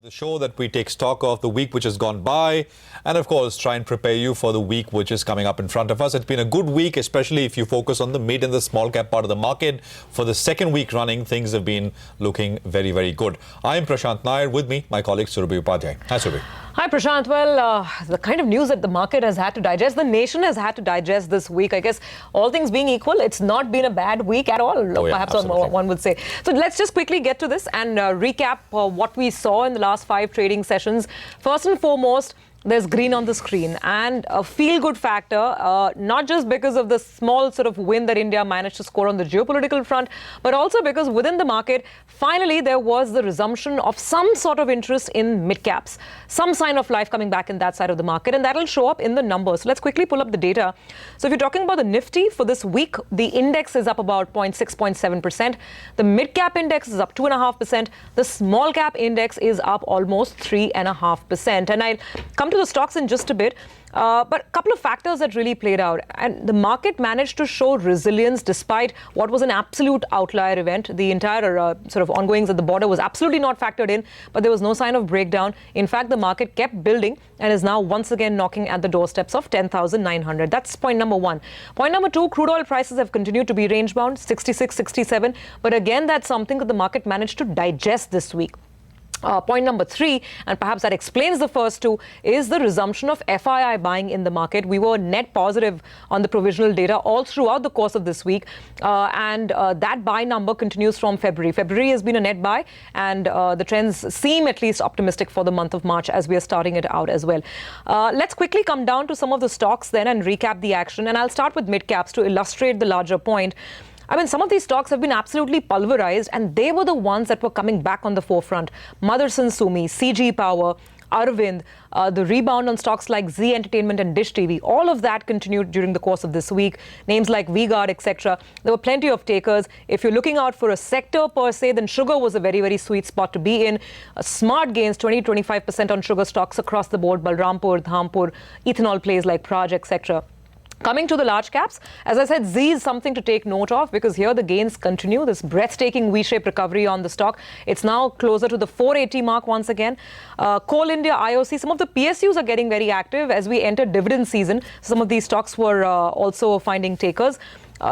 The show that we take stock of the week which has gone by and, of course, try and prepare you for the week which is coming up in front of us. It's been a good week, especially if you focus on the mid and the small cap part of the market. For the second week running, things have been looking very, very good. I am Prashant Nair. With me, my colleague Surabhi Upadhyay. Hi, Surabhi. Hi, Prashant. Well, the kind of news that the market has had to digest, the nation has had to digest this week. I guess all things being equal, it's not been a bad week at all, perhaps one would say. So let's just quickly get to this and recap what we saw in the last 5 trading sessions. First and foremost, there's green on the screen and a feel-good factor, not just because of the small sort of win that India managed to score on the geopolitical front, but also because within the market, finally there was the resumption of some sort of interest in mid-caps, some sign of life coming back in that side of the market, and that'll show up in the numbers. So let's quickly pull up the data. So if you're talking about the Nifty for this week, the index is up about 0.6, 0.7%. The mid-cap index is up 2.5%. The small-cap index is up almost 3.5%. And I'll come to the stocks in just a bit, but a couple of factors that really played out, and the market managed to show resilience despite what was an absolute outlier event. The entire sort of ongoings at the border was absolutely not factored in, but there was no sign of breakdown. In fact, the market kept building and is now once again knocking at the doorsteps of 10,900. That's point number one. Point number two, crude oil prices have continued to be range bound, 66, 67, but again, that's something that the market managed to digest this week. Point number 3, and perhaps that explains the first two, is the resumption of FII buying in the market. We were net positive on the provisional data all throughout the course of this week, and that buy number continues from February. February has been a net buy, and the trends seem at least optimistic for the month of March as we are starting it out as well. Let's quickly come down to some of the stocks then and recap the action, and I'll start with mid-caps to illustrate the larger point. I mean, some of these stocks have been absolutely pulverized, and they were the ones that were coming back on the forefront. Motherson Sumi, CG Power, Arvind, the rebound on stocks like Z Entertainment and Dish TV, all of that continued during the course of this week. Names like V-Guard, etc. There were plenty of takers. If you're looking out for a sector per se, then sugar was a very, very sweet spot to be in. Smart gains, 20-25% on sugar stocks across the board. Balrampur, Dhampur, ethanol plays like Praj, etc. Coming to the large caps, as I said, Z is something to take note of because here the gains continue. This breathtaking V-shaped recovery on the stock. It's now closer to the 480 mark once again. Coal India, IOC, some of the PSUs are getting very active as we enter dividend season. Some of these stocks were also finding takers.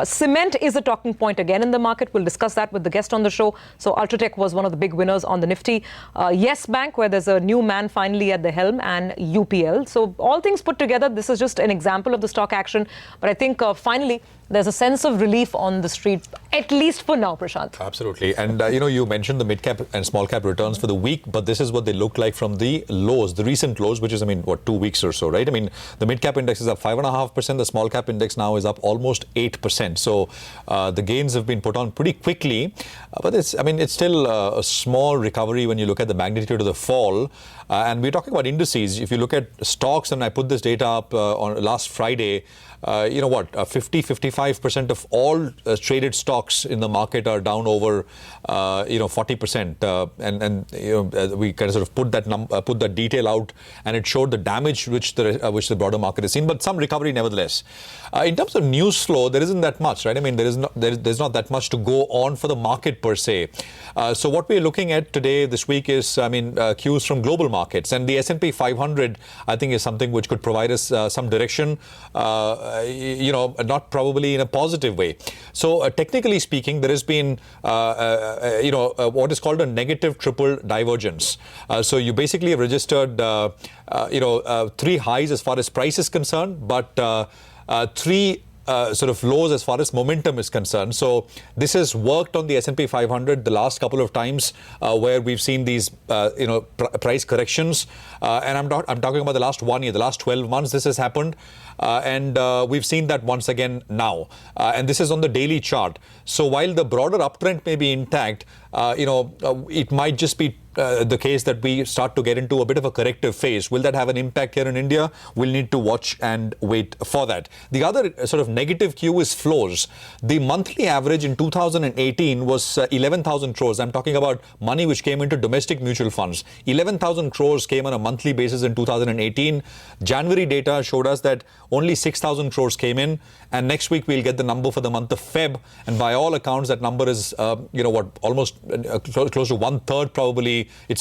Cement is a talking point again in the market. We'll discuss that with the guest on the show. So Ultratech was one of the big winners on the Nifty. Yes Bank, where there's a new man finally at the helm, and UPL. So all things put together, this is just an example of the stock action. But I think finally, there's a sense of relief on the street, at least for now, Prashant. Absolutely. And, you mentioned the mid-cap and small-cap returns for the week, but this is what they look like from the lows, the recent lows, which is, 2 weeks or so, right? The mid-cap index is up 5.5%. The small-cap index now is up almost 8%. So the gains have been put on pretty quickly. But it's still a small recovery when you look at the magnitude of the fall. And we're talking about indices. If you look at stocks, and I put this data up on last Friday, 50-55% of all traded stocks in the market are down over 40%, and we kind of sort of put that detail out, and it showed the damage which the broader market has seen, but some recovery nevertheless. In terms of news flow, there isn't that much, right? There's not that much to go on for the market per se. So what we're looking at today, this week, is cues from global markets, and the S&P 500 I think is something which could provide us some direction. Not probably in a positive way. So technically speaking, there has been, what is called a negative triple divergence. So you basically have registered, 3 highs as far as price is concerned, but 3 sort of lows as far as momentum is concerned. So this has worked on the S&P 500 the last couple of times where we've seen these price corrections, and I'm talking about the last 1 year, the last 12 months this has happened, and we've seen that once again now, and this is on the daily chart. So while the broader uptrend may be intact, it might just be the case that we start to get into a bit of a corrective phase. Will that have an impact here in India? We'll need to watch and wait for that. The other sort of negative cue is flows. The monthly average in 2018 was 11,000 crores. I'm talking about money which came into domestic mutual funds. 11,000 crores came on a monthly basis in 2018. January data showed us that only 6,000 crores came in. And next week, we'll get the number for the month of Feb. And by all accounts, that number is, almost close to 1/3 probably. It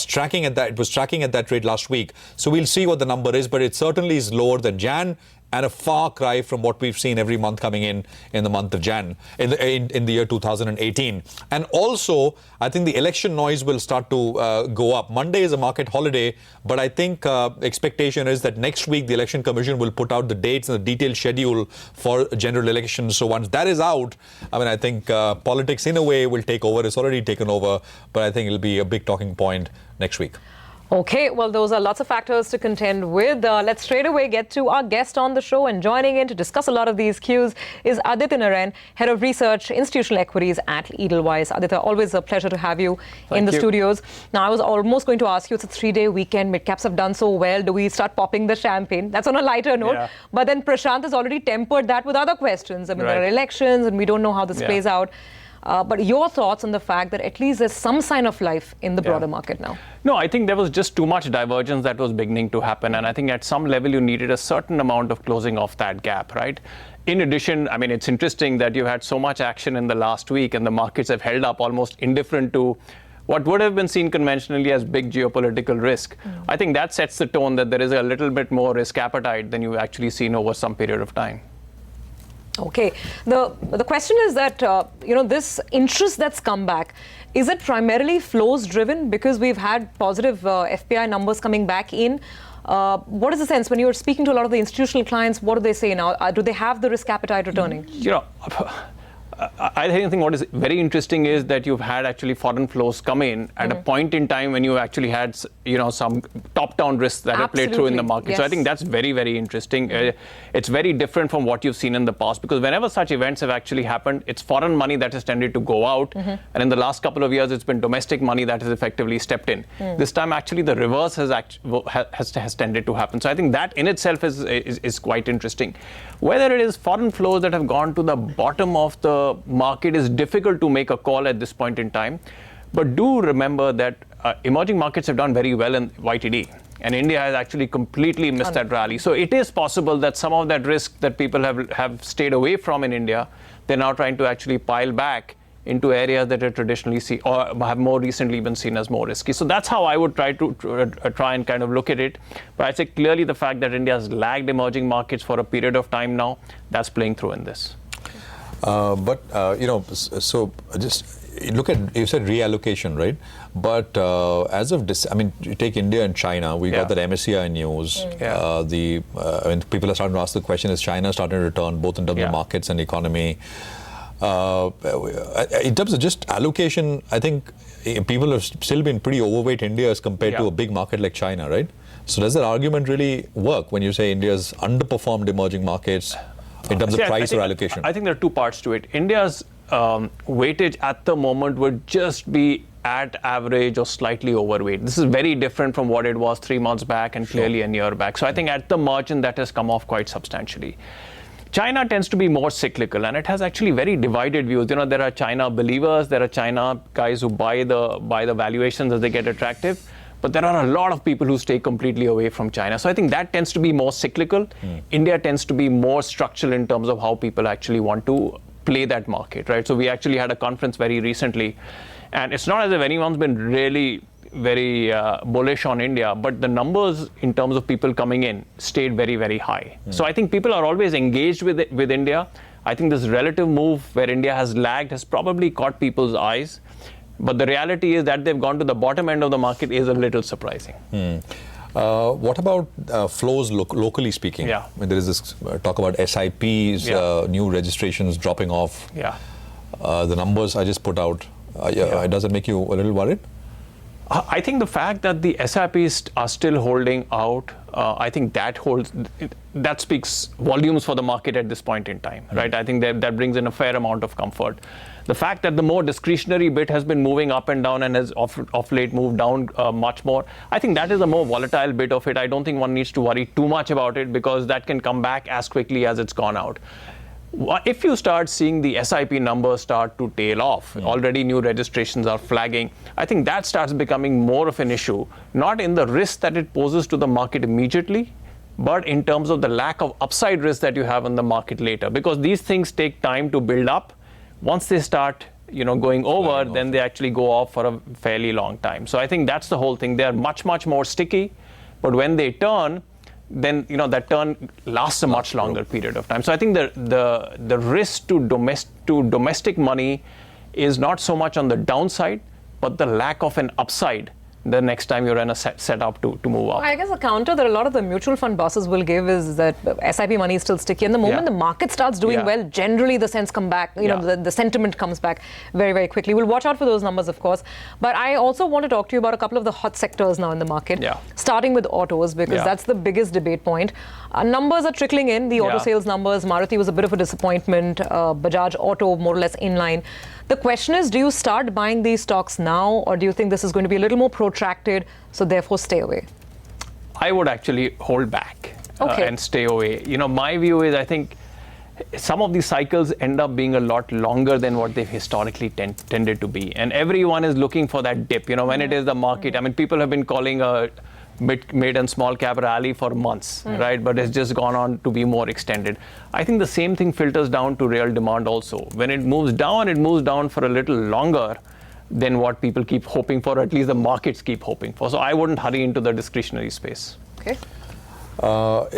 was tracking at that rate last week. So we'll see what the number is, but it certainly is lower than Jan, and a far cry from what we've seen every month coming in the month of Jan, in the year 2018. And also, I think the election noise will start to go up. Monday is a market holiday, but I think expectation is that next week the Election Commission will put out the dates and the detailed schedule for general elections. So once that is out, I think politics in a way will take over. It's already taken over, but I think it'll be a big talking point next week. Okay, well, those are lots of factors to contend with. Let's straight away get to our guest on the show, and joining in to discuss a lot of these cues is Aditya Narain, Head of Research, Institutional Equities at Edelweiss. Aditya, always a pleasure to have you in the studios. Now, I was almost going to ask you, it's a 3-day weekend. Midcaps have done so well. Do we start popping the champagne? That's on a lighter note. Yeah. But then Prashant has already tempered that with other questions. There are elections, and we don't know how this plays out. But your thoughts on the fact that at least there's some sign of life in the broader market now? No, I think there was just too much divergence that was beginning to happen. And I think at some level you needed a certain amount of closing off that gap, right? In addition, it's interesting that you had so much action in the last week and the markets have held up almost indifferent to what would have been seen conventionally as big geopolitical risk. I think that sets the tone that there is a little bit more risk appetite than you've actually seen over some period of time. Okay. The question is that, this interest that's come back, is it primarily flows driven because we've had positive FPI numbers coming back in? What is the sense when you're speaking to a lot of the institutional clients? What do they say now? Do they have the risk appetite returning? I think what is very interesting is that you've had actually foreign flows come in at a point in time when you actually had, some top-down risks that have played through in the market. Yes. So I think that's very, very interesting. It's very different from what you've seen in the past, because whenever such events have actually happened, it's foreign money that has tended to go out. And in the last couple of years, it's been domestic money that has effectively stepped in. This time, actually, the reverse has tended to happen. So I think that in itself is quite interesting. Whether it is foreign flows that have gone to the bottom of the market is difficult to make a call at this point in time. But do remember that emerging markets have done very well in YTD. And India has actually completely missed that rally. So it is possible that some of that risk that people have stayed away from in India, they're now trying to actually pile back into areas that are traditionally seen or have more recently been seen as more risky. So that's how I would try and kind of look at it. But I'd say clearly the fact that India has lagged emerging markets for a period of time now, that's playing through in this. So just look at, you said reallocation, right? But as of this, you take India and China, we got that MSCI news. People are starting to ask the question, is China starting to return both in terms of markets and economy? In terms of just allocation, I think people have still been pretty overweight India as compared to a big market like China, right? So does that argument really work when you say India's underperformed emerging markets in terms of price or allocation? I think there are two parts to it. India's weightage at the moment would just be at average or slightly overweight. This is very different from what it was 3 months back and clearly a year back. So I think at the margin that has come off quite substantially. China tends to be more cyclical, and it has actually very divided views. There are China believers, there are China guys who buy the valuations as they get attractive, but there are a lot of people who stay completely away from China. So I think that tends to be more cyclical. India tends to be more structural in terms of how people actually want to play that market, right? So we actually had a conference very recently, and it's not as if anyone's been really very bullish on India, but the numbers in terms of people coming in stayed very, very high. So I think people are always engaged with India. I think this relative move where India has lagged has probably caught people's eyes. But the reality is that they've gone to the bottom end of the market is a little surprising. What about flows locally speaking? There is this talk about SIPs, new registrations dropping off. The numbers I just put out, does it make you a little worried? I think the fact that the SIPs are still holding out, I think that speaks volumes for the market at this point in time, right? I think that brings in a fair amount of comfort. The fact that the more discretionary bit has been moving up and down and has of late moved down much more, I think that is a more volatile bit of it. I don't think one needs to worry too much about it because that can come back as quickly as it's gone out. If you start seeing the SIP numbers start to tail off, already new registrations are flagging, I think that starts becoming more of an issue, not in the risk that it poses to the market immediately, but in terms of the lack of upside risk that you have in the market later, because these things take time to build up. Once they start, going over, then they actually go off for a fairly long time. So I think that's the whole thing. They are much, much more sticky, but when they turn, then that turn lasts a much longer period of time. So I think the risk to domestic money is not so much on the downside, but the lack of an upside the next time you're in a set up to move up. I guess a counter that a lot of the mutual fund bosses will give is that SIP money is still sticky. And the moment the market starts doing well, generally the sense come back, the sentiment comes back very, very quickly. We'll watch out for those numbers, of course. But I also want to talk to you about a couple of the hot sectors now in the market, starting with autos, because that's the biggest debate point. Numbers are trickling in, the auto sales numbers. Maruti was a bit of a disappointment. Bajaj Auto more or less in line. The question is, do you start buying these stocks now, or do you think this is going to be a little more protracted, so therefore stay away? I would actually hold back and stay away. My view is, I think some of these cycles end up being a lot longer than what they've historically tended to be. And everyone is looking for that dip, when it is the market. I mean, people have been calling a mid and small cap rally for months, right? But it's just gone on to be more extended. I think the same thing filters down to real demand also. When it moves down for a little longer than what people keep hoping for, or at least the markets keep hoping for. So I wouldn't hurry into the discretionary space. Okay.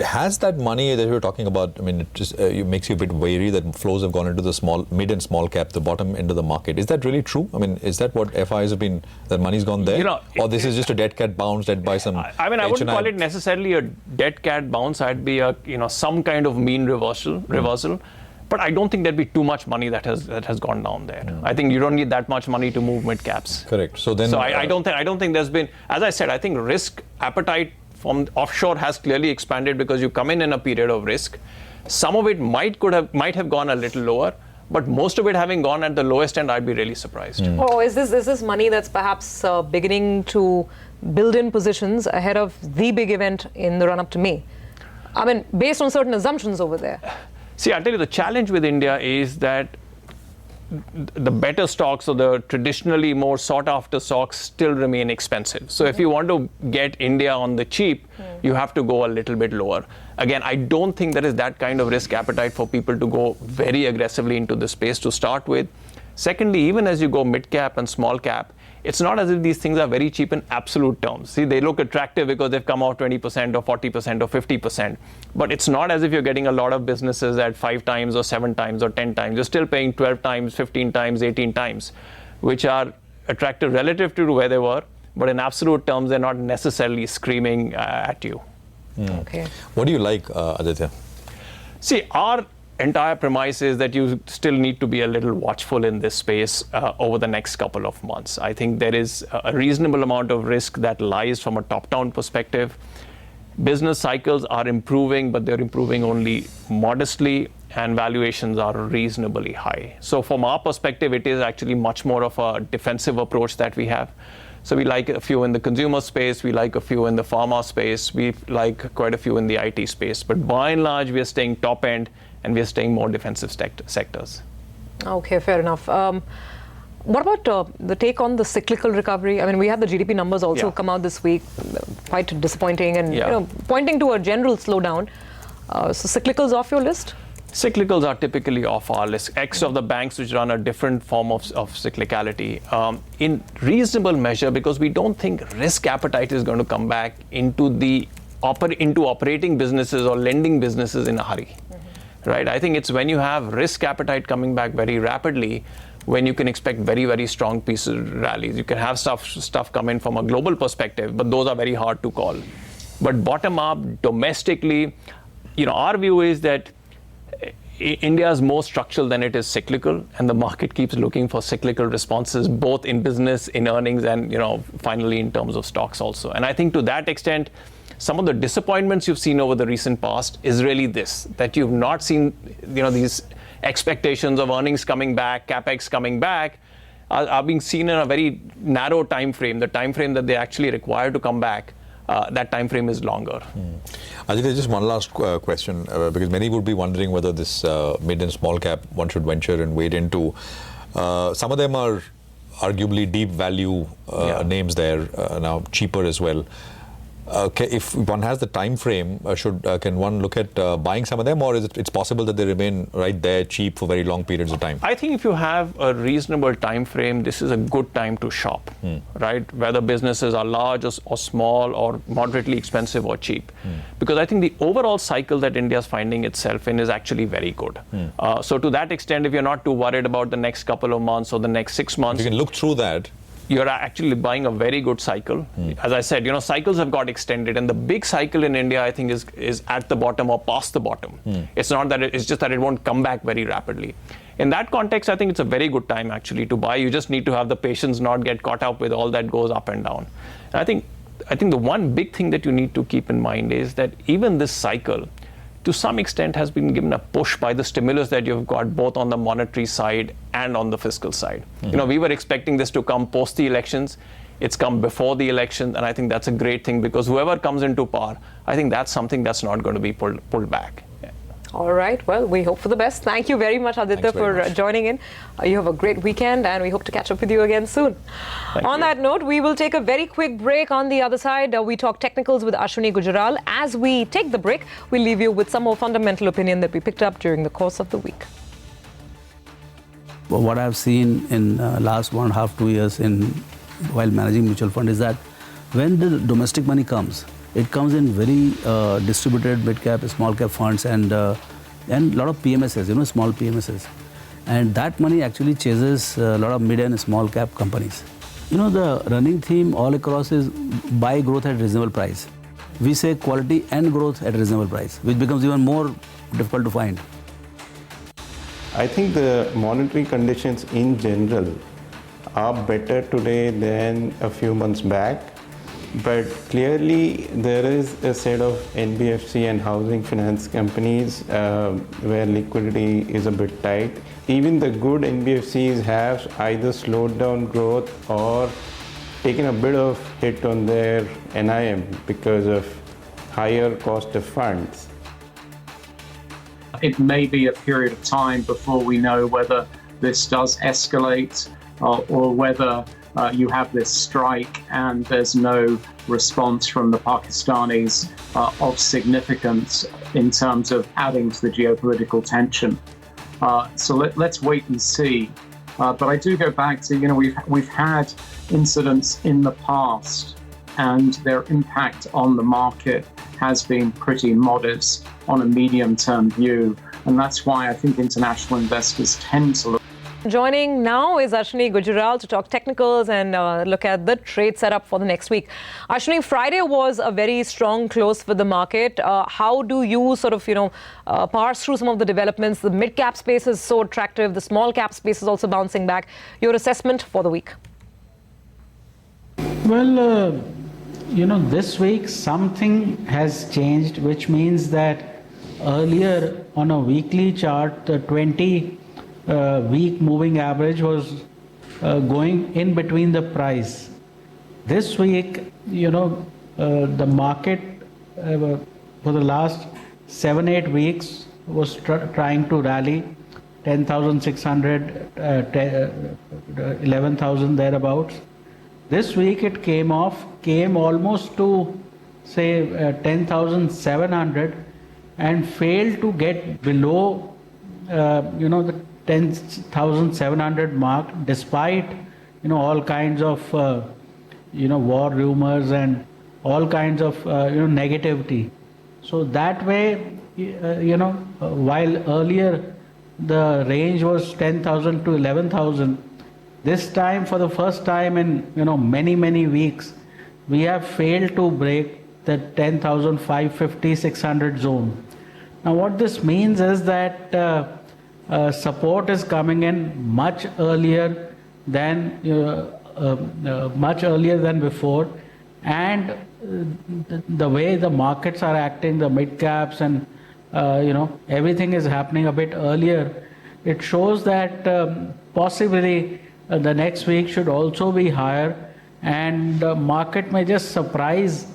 Has that money that you're talking about, I mean, it just it makes you a bit wary that flows have gone into the mid and small cap, the bottom end of the market. Is that really true? I mean, is that what FIs have been, that money's gone there? Or this is just a dead cat bounce led by some I mean, I wouldn't call it necessarily a dead cat bounce. I'd be some kind of mean reversal. But I don't think there'd be too much money that has gone down there. I think you don't need that much money to move mid caps. Correct. So then, I don't think there's been, as I said, I think risk appetite from offshore has clearly expanded because you come in a period of risk. Some of it might have gone a little lower, but most of it having gone at the lowest end, I'd be really surprised. Oh, is this money that's perhaps beginning to build in positions ahead of the big event in the run-up to May? I mean, based on certain assumptions over there. See, I'll tell you, the challenge with India is that the better stocks or the traditionally more sought after stocks still remain expensive. So if you want to get India on the cheap, you have to go a little bit lower. Again, I don't think there is that kind of risk appetite for people to go very aggressively into the space to start with. Secondly, even as you go mid cap and small cap, it's not as if these things are very cheap in absolute terms. See, they look attractive because they've come out 20% or 40% or 50%. But it's not as if you're getting a lot of businesses at 5 times or 7 times or 10 times. You're still paying 12 times, 15 times, 18 times, which are attractive relative to where they were. But in absolute terms, they're not necessarily screaming at you. Okay. What do you like, Aditya? See, our entire premise is that you still need to be a little watchful in this space over the next couple of months. I think there is a reasonable amount of risk that lies from a top-down perspective. Business cycles are improving, but they're improving only modestly, and valuations are reasonably high. So from our perspective, it is actually much more of a defensive approach that we have. So we like a few in the consumer space, we like a few in the pharma space, we like quite a few in the IT space. But by and large, we are staying top end, and we are staying more defensive sectors. Okay, fair enough. What about the take on the cyclical recovery? I mean, we had the GDP numbers also come out this week, quite disappointing and pointing to a general slowdown. So cyclicals off your list? Cyclicals are typically off our list, X of the banks which run a different form of cyclicality. In reasonable measure, because we don't think risk appetite is going to come back into operating businesses or lending businesses in a hurry. Right? I think it's when you have risk appetite coming back very rapidly, when you can expect very, very strong pieces of rallies. You can have stuff come in from a global perspective, but those are very hard to call. But bottom up, domestically, our view is that India is more structural than it is cyclical, and the market keeps looking for cyclical responses, both in business, in earnings, and finally in terms of stocks also. And I think to that extent, some of the disappointments you've seen over the recent past is really this, that you've not seen, these expectations of earnings coming back, capex coming back, are being seen in a very narrow time frame. The time frame that they actually require to come back, that time frame is longer. Aditya, just one last question, because many would be wondering whether this mid and small cap one should venture and wade into. Some of them are arguably deep value names there, now cheaper as well. if one has the time frame, can one look at buying some of them, or is it's possible that they remain right there cheap for very long periods of time? I think if you have a reasonable time frame, this is a good time to shop, right? Whether businesses are large or small or moderately expensive or cheap. Because I think the overall cycle that India is finding itself in is actually very good. So to that extent, if you're not too worried about the next couple of months or the next 6 months, you can look through that. You're actually buying a very good cycle. As I said, cycles have got extended, and the big cycle in India, I think, is at the bottom or past the bottom. It's not that it's just that it won't come back very rapidly. In that context, I think it's a very good time actually to buy. You just need to have the patience, not get caught up with all that goes up and down. And I think the one big thing that you need to keep in mind is that even this cycle, to some extent, has been given a push by the stimulus that you've got both on the monetary side and on the fiscal side. We were expecting this to come post the elections. It's come before the election, and I think that's a great thing because whoever comes into power, I think that's something that's not going to be pulled back. All right. Well, we hope for the best. Thank you very much, Aditya, for joining in. You have a great weekend, and we hope to catch up with you again soon. On that note, we will take a very quick break. On the other side, we talk technicals with Ashwini Gujaral. As we take the break, we'll leave you with some more fundamental opinion that we picked up during the course of the week. Well, what I've seen in last 1.5 to 2 years while managing mutual fund is that when the domestic money comes, it comes in very distributed mid-cap, small-cap funds and a lot of PMSs, small PMSs. And that money actually chases a lot of mid and small-cap companies. The running theme all across is buy growth at reasonable price. We say quality and growth at reasonable price, which becomes even more difficult to find. I think the monetary conditions in general are better today than a few months back. But clearly, there is a set of NBFC and housing finance companies where liquidity is a bit tight. Even the good NBFCs have either slowed down growth or taken a bit of hit on their NIM because of higher cost of funds. It may be a period of time before we know whether this does escalate or whether you have this strike and there's no response from the Pakistanis of significance in terms of adding to the geopolitical tension. So let's wait and see. But I do go back to, we've had incidents in the past and their impact on the market has been pretty modest on a medium-term view. And that's why I think international investors tend to look. Joining now is Ashwini Gujaral to talk technicals and look at the trade setup for the next week. Ashwini, Friday was a very strong close for the market. How do you sort of, parse through some of the developments? The mid-cap space is so attractive. The small-cap space is also bouncing back. Your assessment for the week? Well, this week something has changed, which means that earlier on a weekly chart, the 20-week moving average was going in between the price. This week, the market for the last 7-8 weeks was trying to rally 10,600, 11,000 thereabouts. This week it came almost to say 10,700 and failed to get below the 10,700 mark, despite all kinds of war rumors and all kinds of negativity. So that way, while earlier the range was 10,000 to 11,000, this time, for the first time in many weeks, we have failed to break the 10,550, 600 zone. Now, what this means is that support is coming in much earlier than before, and the way the markets are acting, the mid caps and everything is happening a bit earlier. It shows that possibly the next week should also be higher, and the market may just surprise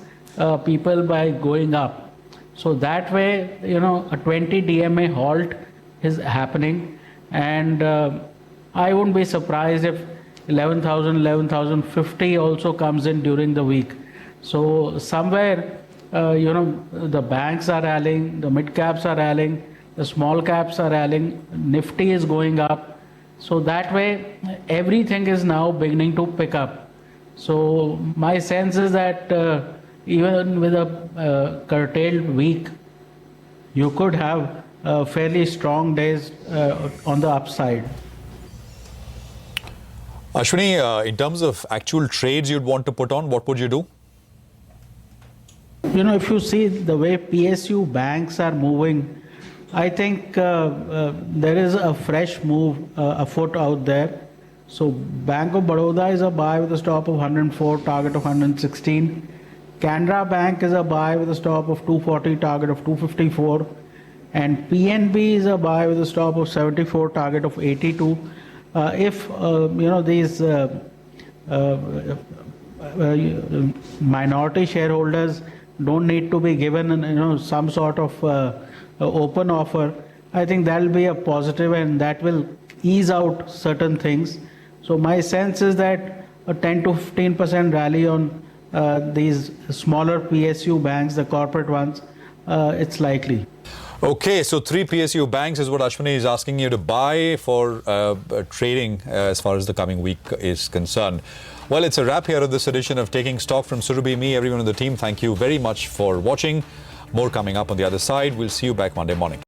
people by going up. So that way, a 20 DMA halt is happening, and I wouldn't be surprised if 11,000, 11,050 also comes in during the week. So somewhere, the banks are rallying, the mid caps are rallying, the small caps are rallying, Nifty is going up. So that way, everything is now beginning to pick up. So my sense is that even with a curtailed week, you could have fairly strong days on the upside. Ashwini, in terms of actual trades you'd want to put on, what would you do? If you see the way PSU banks are moving, I think there is a fresh move afoot out there. So Bank of Baroda is a buy with a stop of 104, target of 116. Canara Bank is a buy with a stop of 240, target of 254. And PNB is a buy with a stop of 74, target of 82. If these minority shareholders don't need to be given some sort of open offer, I think that will be a positive and that will ease out certain things. So my sense is that a 10 to 15% rally on these smaller PSU banks, the corporate ones, it's likely. Okay, so 3 PSU banks is what Ashwini is asking you to buy for trading as far as the coming week is concerned. Well, it's a wrap here of this edition of Taking Stock from Surabhi. Me, everyone on the team, thank you very much for watching. More coming up on the other side. We'll see you back Monday morning.